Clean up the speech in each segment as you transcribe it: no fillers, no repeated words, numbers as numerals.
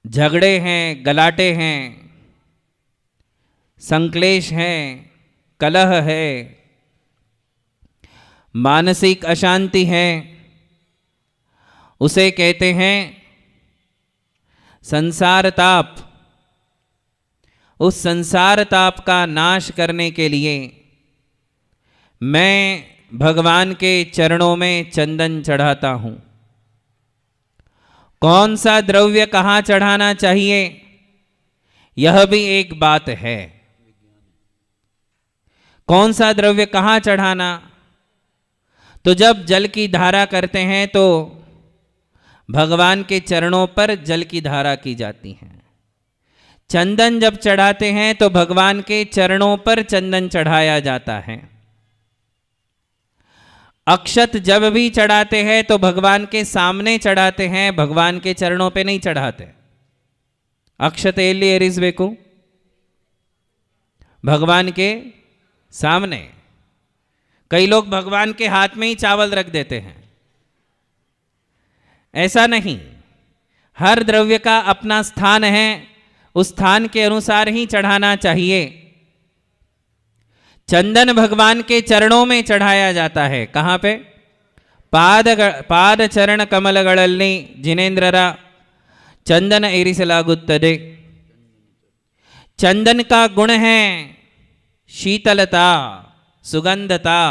झगड़े हैं, गलाटे हैं, संक्लेश हैं, कलह है, मानसिक अशांति है, उसे कहते हैं संसार ताप। उस संसार ताप का नाश करने के लिए मैं भगवान के चरणों में चंदन चढ़ाता हूं। कौन सा द्रव्य कहां चढ़ाना चाहिए, यह भी एक बात है। कौन सा द्रव्य कहां चढ़ाना, तो जब जल की धारा करते हैं तो भगवान के चरणों पर जल की धारा की जाती है। चंदन जब चढ़ाते हैं तो भगवान के चरणों पर चंदन चढ़ाया जाता है। अक्षत जब भी चढ़ाते हैं तो भगवान के सामने चढ़ाते हैं, भगवान के चरणों पे नहीं चढ़ाते। अक्षत एली एरिसबेकु भगवान के सामने। कई लोग भगवान के हाथ में ही चावल रख देते हैं, ऐसा नहीं। हर द्रव्य का अपना स्थान है, उस स्थान के अनुसार ही चढ़ाना चाहिए। चंदन भगवान के चरणों में चढ़ाया जाता है। कहां पे? पाद चरण कमलगळल्लि जिनेंद्ररा चंदन इरिसलागुत्तदे। चंदन का गुण है शीतलता, सुगंधता,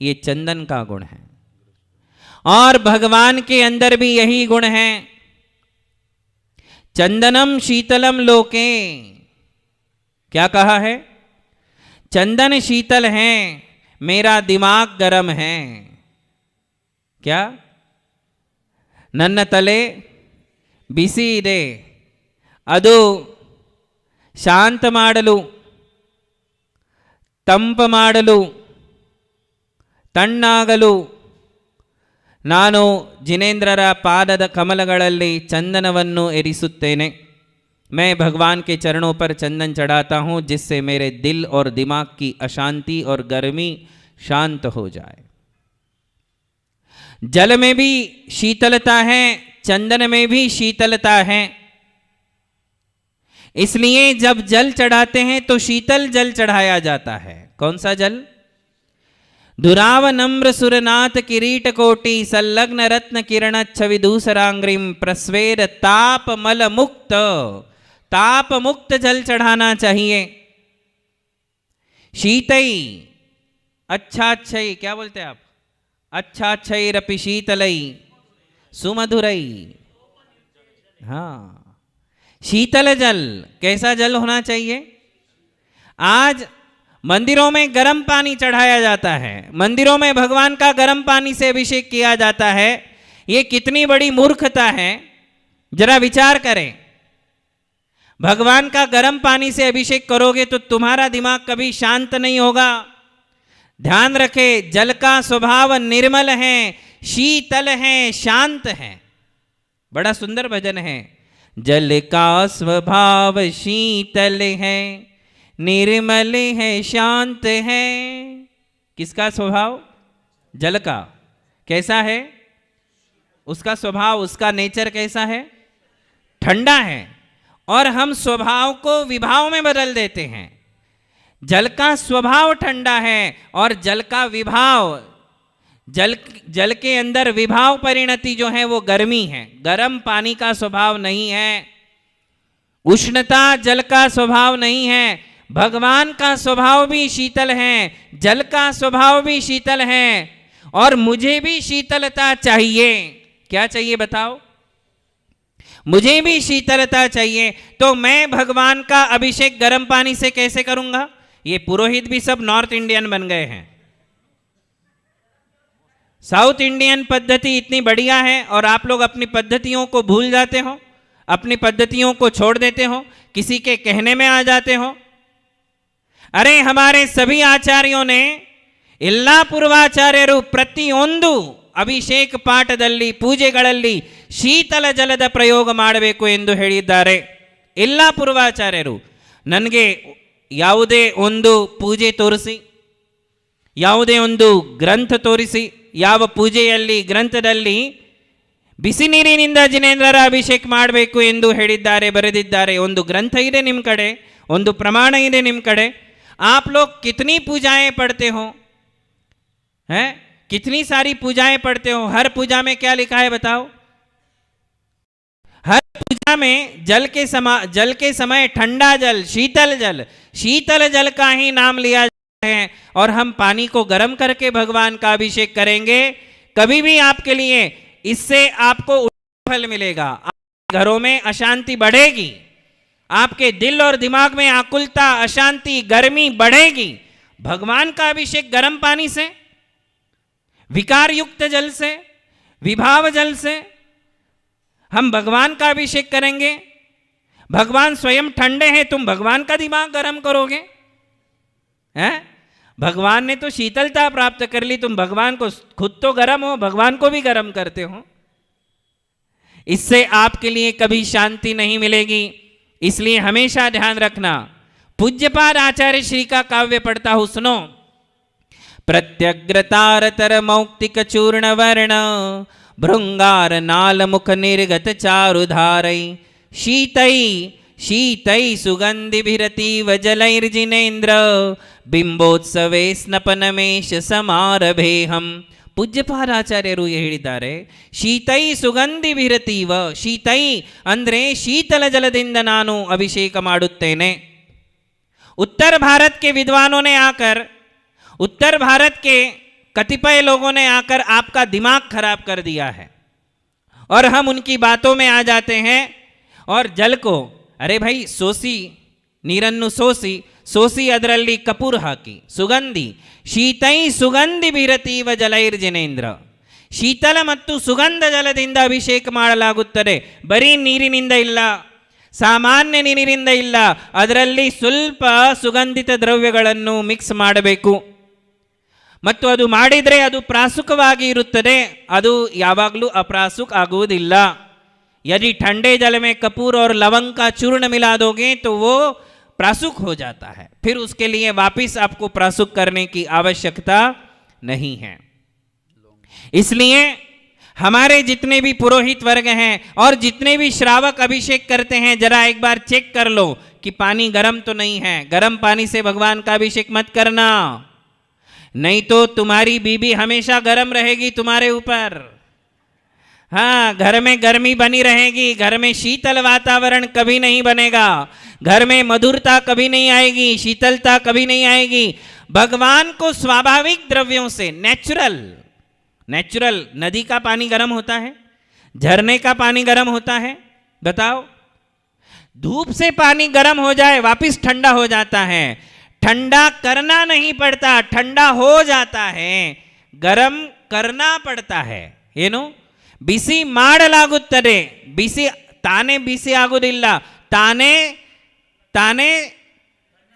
ये चंदन का गुण है। और भगवान के अंदर भी यही गुण है। चंदनम शीतलम लोके, क्या कहा है? चंदन शीतल है, मेरा दिमाग गर्म है। क्या? नन्न तले बिसी ಇದೆ, ಅದು ಶಾಂತ ಮಾಡಲು, ತಂಪು ಮಾಡಲು, ತಣ್ಣಾಗಲು ನಾನು जिनेंद्रರ पादದ कमलಗಳಲ್ಲಿ चंदनವನ್ನು एरिसुत्तेने। मैं भगवान के चरणों पर चंदन चढ़ाता हूं जिससे मेरे दिल और दिमाग की अशांति और गर्मी शांत हो जाए। जल में भी शीतलता है, चंदन में भी शीतलता है। इसलिए जब जल चढ़ाते हैं तो शीतल जल चढ़ाया जाता है। कौन सा जल? दुराव नम्र सुरनाथ किरीट कोटि संलग्न रत्न किरण छवि दूसरांग्रिम प्रस्वेर ताप मल मुक्त, ताप मुक्त जल चढ़ाना चाहिए। शीतई अच्छा अच्छई, क्या बोलते हैं आप? अच्छा अच्छई रपि शीतलई सुमधुरई। हाँ, शीतल जल। कैसा जल होना चाहिए? आज मंदिरों में गर्म पानी चढ़ाया जाता है, मंदिरों में भगवान का गर्म पानी से अभिषेक किया जाता है। ये कितनी बड़ी मूर्खता है, जरा विचार करें। भगवान का गर्म पानी से अभिषेक करोगे तो तुम्हारा दिमाग कभी शांत नहीं होगा। ध्यान रखे, जल का स्वभाव निर्मल है, शीतल है, शांत है। बड़ा सुंदर भजन है। जल का स्वभाव शीतल है, निर्मल है, शांत है। किसका स्वभाव? जल का। कैसा है उसका स्वभाव? उसका नेचर कैसा है? ठंडा है। और हम स्वभाव को विभाव में बदल देते हैं। जल का स्वभाव ठंडा है और जल का विभाव, जल के अंदर विभाव परिणति जो है वो गर्मी है। गर्म पानी का स्वभाव नहीं है, उष्णता जल का स्वभाव नहीं है। भगवान का स्वभाव भी शीतल है, जल का स्वभाव भी शीतल है। और मुझे भी शीतलता चाहिए। क्या चाहिए बताओ? मुझे भी शीतलता चाहिए। तो मैं भगवान का अभिषेक गर्म पानी से कैसे करूंगा? ये पुरोहित भी सब नॉर्थ इंडियन बन गए हैं। साउथ इंडियन पद्धति इतनी बढ़िया है और आप लोग अपनी पद्धतियों को भूल जाते हो, अपनी पद्धतियों को छोड़ देते हो, किसी के कहने में आ जाते हो। अरे हमारे सभी आचार्यों ने ಎಲ್ಲ ಪೂರ್ವಾಚಾರ್ಯರು ಪ್ರತಿಯೊಂದು ಅಭಿಷೇಕ ಪಾಠದಲ್ಲಿ ಪೂಜೆಗಳಲ್ಲಿ ಶೀತಲ ಜಲದ ಪ್ರಯೋಗ ಮಾಡಬೇಕು ಎಂದು ಹೇಳಿದ್ದಾರೆ. ಎಲ್ಲ ಪೂರ್ವಾಚಾರ್ಯರು ನನಗೆ ಯಾವುದೇ ಒಂದು ಪೂಜೆ ತೋರಿಸಿ, ಯಾವುದೇ ಒಂದು ಗ್ರಂಥ ತೋರಿಸಿ, ಯಾವ ಪೂಜೆಯಲ್ಲಿ ಗ್ರಂಥದಲ್ಲಿ ಬಿಸಿ ನೀರಿನಿಂದ ಜಿನೇಂದ್ರರ ಅಭಿಷೇಕ ಮಾಡಬೇಕು ಎಂದು ಹೇಳಿದ್ದಾರೆ, ಬರೆದಿದ್ದಾರೆ. ಒಂದು ಗ್ರಂಥ ಇದೆ ನಿಮ್ಮ ಕಡೆ, ಒಂದು ಪ್ರಮಾಣ ಇದೆ ನಿಮ್ಮ ಕಡೆ. आप लोग कितनी पूजाएं पढ़ते हो हैं? कितनी सारी पूजाएं पढ़ते हो? हर पूजा में क्या लिखा है बताओ? हर पूजा में जल के समय ठंडा जल, शीतल जल का ही नाम लिया जाता है. और हम पानी को गर्म करके भगवान का अभिषेक करेंगे. कभी भी आपके लिए इससे आपको फल मिलेगा. घरों में अशांति बढ़ेगी, आपके दिल और दिमाग में आकुलता, अशांति, गर्मी बढ़ेगी. भगवान का अभिषेक गर्म पानी से, विकार युक्त जल से, विभाव जल से हम भगवान का अभिषेक करेंगे. भगवान स्वयं ठंडे हैं, तुम भगवान का दिमाग गर्म करोगे हैं? भगवान ने तो शीतलता प्राप्त कर ली, तुम भगवान को, खुद तो गर्म हो, भगवान को भी गर्म करते हो. इससे आपके लिए कभी शांति नहीं मिलेगी. इसलिए हमेशा ध्यान रखना. पूज्यपाद आचार्य श्री का काव्य पढ़ता हूं, सुनो. प्रत्यग्रतारतर मौक्तिक चूर्ण वर्ण भृंगार नाल मुख निर्गत चारुधारै शीतै सुगंधिभिरतीव जलैर्जिनेन्द्र बिंबोत्सवे स्नपनमेश समारभेहಂ. ಪೂಜ್ಯಪಾದಾಚಾರ್ಯರು ಹೇಳಿದ್ದಾರೆ, ಶೀತೈ ಸುಗಂಧಿಭಿರತೀವ. ಶೀತೈ ಅಂದರೆ ಶೀತಲ ಜಲದಿಂದ ನಾನು ಅಭಿಷೇಕ ಮಾಡುತ್ತೇನೆ. उत्तर भारत के विद्वानों ने आकर, उत्तर भारत के कतिपय लोगों ने आकर आपका दिमाग खराब कर दिया है और हम उनकी बातों में आ जाते हैं और जल को, अरे भाई सोसी ನೀರನ್ನು ಸೋಸಿ ಅದರಲ್ಲಿ ಕಪೂರ್ ಹಾಕಿ, ಸುಗಂಧಿ, ಶೀತೈ ಸುಗಂಧಿ ಬಿರತೀವ ಜಲೈರ್ಜಿನೇಂದ್ರ. ಶೀತಲ ಮತ್ತು ಸುಗಂಧ ಜಲದಿಂದ ಅಭಿಷೇಕ ಮಾಡಲಾಗುತ್ತದೆ. ಬರೀ ನೀರಿನಿಂದ ಇಲ್ಲ, ಸಾಮಾನ್ಯ ನೀರಿನಿಂದ ಇಲ್ಲ, ಅದರಲ್ಲಿ ಸ್ವಲ್ಪ ಸುಗಂಧಿತ ದ್ರವ್ಯಗಳನ್ನು ಮಿಕ್ಸ್ ಮಾಡಬೇಕು. ಮತ್ತು ಅದು ಮಾಡಿದರೆ ಅದು ಪ್ರಾಸುಕವಾಗಿ ಇರುತ್ತದೆ, ಅದು ಯಾವಾಗಲೂ ಅಪ್ರಾಸುಕ್ ಆಗುವುದಿಲ್ಲ. यदि ठंडे जल में कपूर और लवंग का चूर्ण मिला दोगे तो वो प्रासुक हो जाता है. फिर उसके लिए वापिस आपको प्रासुक करने की आवश्यकता नहीं है. इसलिए हमारे जितने भी पुरोहित वर्ग हैं और जितने भी श्रावक अभिषेक करते हैं, जरा एक बार चेक कर लो कि पानी गर्म तो नहीं है. गर्म पानी से भगवान का अभिषेक मत करना, नहीं तो तुम्हारी बीबी हमेशा गर्म रहेगी तुम्हारे ऊपर. हाँ, घर में गर्मी बनी रहेगी, घर में शीतल वातावरण कभी नहीं बनेगा, घर में मधुरता कभी नहीं आएगी, शीतलता कभी नहीं आएगी. भगवान को स्वाभाविक द्रव्यों से, नेचुरल नदी का पानी गर्म होता है, झरने का पानी गर्म होता है. बताओ, धूप से पानी गर्म हो जाए वापिस ठंडा हो जाता है. ठंडा करना नहीं पड़ता, ठंडा हो जाता है. गर्म करना पड़ता है. ಏನು ಬಿಸಿ ಮಾಡಲಾಗುತ್ತದೆ, ಬಿಸಿ ತಾನೇ ಬಿಸಿ ಆಗುವುದಿಲ್ಲ, ತಾನೇ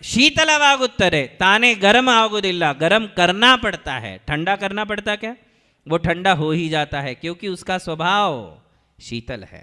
शीतलवागुत्तरे, ताने गर्म आगुदिल्ला. गर्म करना पड़ता है, ठंडा करना पड़ता क्या? वो ठंडा हो ही जाता है क्योंकि उसका स्वभाव शीतल है.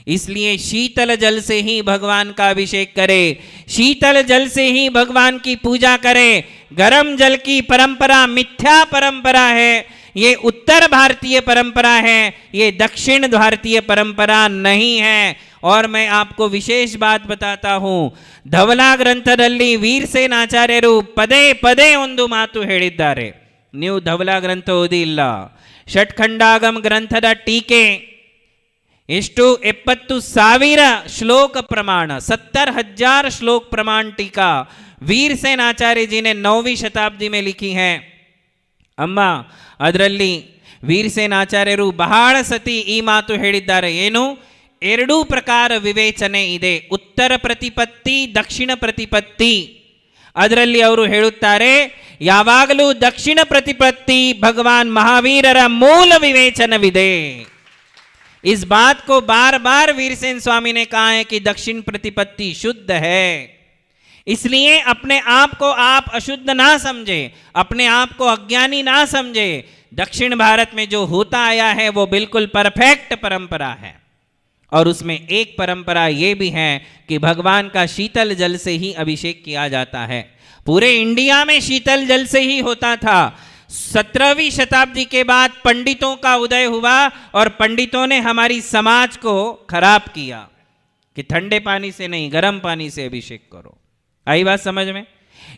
इसलिए शीतल जल से ही भगवान का अभिषेक करे, शीतल जल से ही भगवान की पूजा करे. गर्म जल की परंपरा मिथ्या परंपरा है, ये उत्तर भारतीय परंपरा है, ये दक्षिण भारतीय परंपरा नहीं है. और मैं आपको विशेष बात बताता हूं, धवला ग्रंथदल्ली वीरसेन आचार्यರು ಪದೇ ಪದೇ ಒಂದು ಮಾತು ಹೇಳಿದ್ದಾರೆ. ನೀವು ಧವಲಾ ಗ್ರಂಥ ಓದಿಲ್ಲ, ಷಟ್ಖಂಡಾಗಮ ಗ್ರಂಥದ ಟೀಕೆ ಎಷ್ಟು 70,000 श्लोक प्रमाण, 70,000 श्लोक प्रमाण टीका वीरसेन आचार्य जी ने 9वीं शताब्दी में लिखी है. ಅಮ್ಮ, ಅದರಲ್ಲಿ ವೀರಸೇನ ಆಚಾರ್ಯರು ಬಹಳ ಸತಿ ಈ ಮಾತು ಹೇಳಿದ್ದಾರೆ. ಏನು? ಎರಡೂ ಪ್ರಕಾರ ವಿವೇಚನೆ ಇದೆ, ಉತ್ತರ ಪ್ರತಿಪತ್ತಿ, ದಕ್ಷಿಣ ಪ್ರತಿಪತ್ತಿ. ಅದರಲ್ಲಿ ಅವರು ಹೇಳುತ್ತಾರೆ, ಯಾವಾಗಲೂ ದಕ್ಷಿಣ ಪ್ರತಿಪತ್ತಿ ಭಗವಾನ್ ಮಹಾವೀರರ ಮೂಲ ವಿವೇಚನವಿದೆ. इस बात को बार बार वीरसेन स्वामी ने कहा है कि दक्षिण प्रतिपत्ति शुद्ध है. इसलिए अपने आप को आप अशुद्ध ना समझे, अपने आप को अज्ञानी ना समझे. दक्षिण भारत में जो होता आया है वो बिल्कुल परफेक्ट परंपरा है. और उसमें एक परंपरा ये भी है कि भगवान का शीतल जल से ही अभिषेक किया जाता है. पूरे इंडिया में शीतल जल से ही होता था. 17वीं शताब्दी के बाद पंडितों का उदय हुआ और पंडितों ने हमारी समाज को खराब किया कि ठंडे पानी से नहीं, गर्म पानी से अभिषेक करो। आई बात समझ में?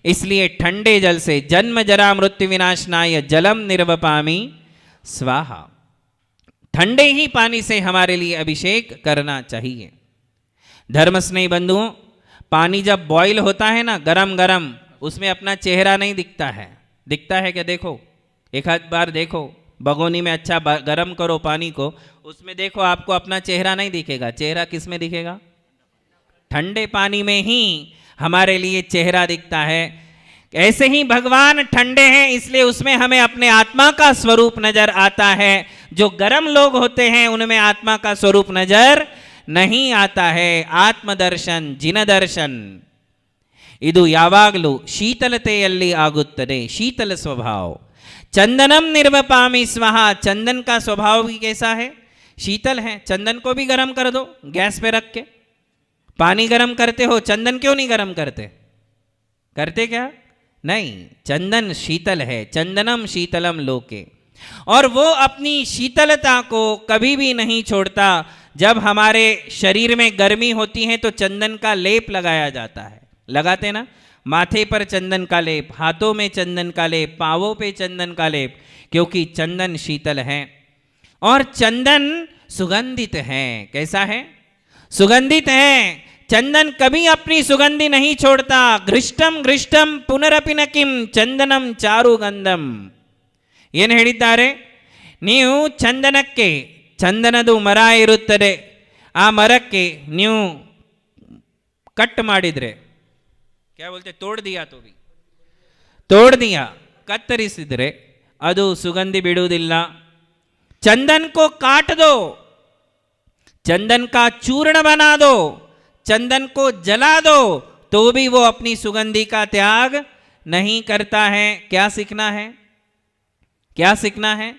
इसलिए ठंडे जल से जन्म जरा मृत्यु विनाशनाय जलम निर्वपामि स्वाहा, ठंडे ही पानी से हमारे लिए अभिषेक करना चाहिए। धर्म स्नेही बंधुओं, पानी जब बॉईल होता है ना, गरम गरम, उसमें अपना चेहरा नहीं दिखता है। दिखता है क्या? देखो, एक आध बार देखो, भगोनी में अच्छा गरम करो पानी को, उसमें देखो आपको अपना चेहरा नहीं दिखेगा। चेहरा किस में दिखेगा? ठंडे पानी में ही हमारे लिए चेहरा दिखता है। ऐसे ही भगवान ठंडे हैं, इसलिए उसमें हमें अपने आत्मा का स्वरूप नजर आता है। जो गर्म लोग होते हैं उनमें आत्मा का स्वरूप नजर नहीं आता है। ಆತ್ಮದರ್ಶನ್ ಜಿನದರ್ಶನ್ ಇದು ಯಾವಾಗಲೂ शीतलತೆಯಲ್ಲಿ ಆಗುತ್ತದೆ, शीतल स्वभाव। चंदनम निर्वपामि स्वाहा, चंदन का स्वभाव भी कैसा है? शीतल है। चंदन को भी गर्म कर दो गैस पे रख के। पानी गर्म करते हो, चंदन क्यों नहीं गर्म करते? करते क्या? नहीं, चंदन शीतल है। चंदनम शीतलम लोके, और वो अपनी शीतलता को कभी भी नहीं छोड़ता। जब हमारे शरीर में गर्मी होती है तो चंदन का लेप लगाया जाता है। लगाते ना, माथे पर चंदन का लेप, हाथों में चंदन का लेप, पांवों पे चंदन का लेप, क्योंकि चंदन शीतल है। और चंदन सुगंधित है। कैसा है? सुगंधित है। चंदन कभी अपनी सुगंधि नहीं छोड़ता। घृष्टम घृष्टम पुनरपि न किम चंदनम चारु गंधम। ಏನು ಹೇಳಿದ್ದಾರೆ? ನೀವು ಚಂದನಕ್ಕೆ, ಚಂದನದು ಮರ ಇರುತ್ತದೆ, ಆ ಮರಕ್ಕೆ ನೀವು ಕಟ್ ಮಾಡಿದರೆ, क्या बोलते, तोड़ दिया तो भी तोड़ दिया, ಕತ್ತರಿಸಿದರೆ ಅದು ಸುಗಂಧಿ ಬಿಡುವುದಿಲ್ಲ। चंदन को काट दो, चंदन का चूर्ण बना दो, चंदन को जला दो, तो भी वो अपनी सुगंधि का त्याग नहीं करता है। क्या सीखना है? क्या सीखना है?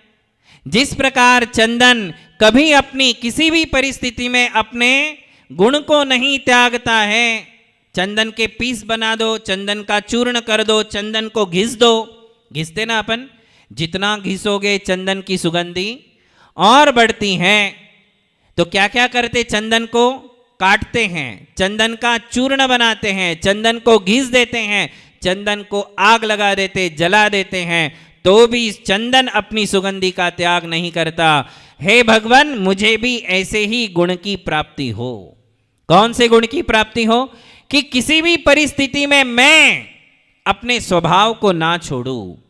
जिस प्रकार चंदन कभी अपनी किसी भी परिस्थिति में अपने गुण को नहीं त्यागता है। चंदन के पीस बना दो, चंदन का चूर्ण कर दो, चंदन को घिस दो। घिसते ना अपन, जितना घिसोगे चंदन की सुगंधि और बढ़ती है। तो क्या क्या करते? चंदन को काटते हैं, चंदन का चूर्ण बनाते हैं, चंदन को घिस देते हैं, चंदन को आग लगा देते, जला देते हैं, तो भी चंदन अपनी सुगंधि का त्याग नहीं करता। हे भगवान, मुझे भी ऐसे ही गुण की प्राप्ति हो। कौन से गुण की प्राप्ति हो? कि किसी भी परिस्थिति में मैं अपने स्वभाव को ना छोड़ूं।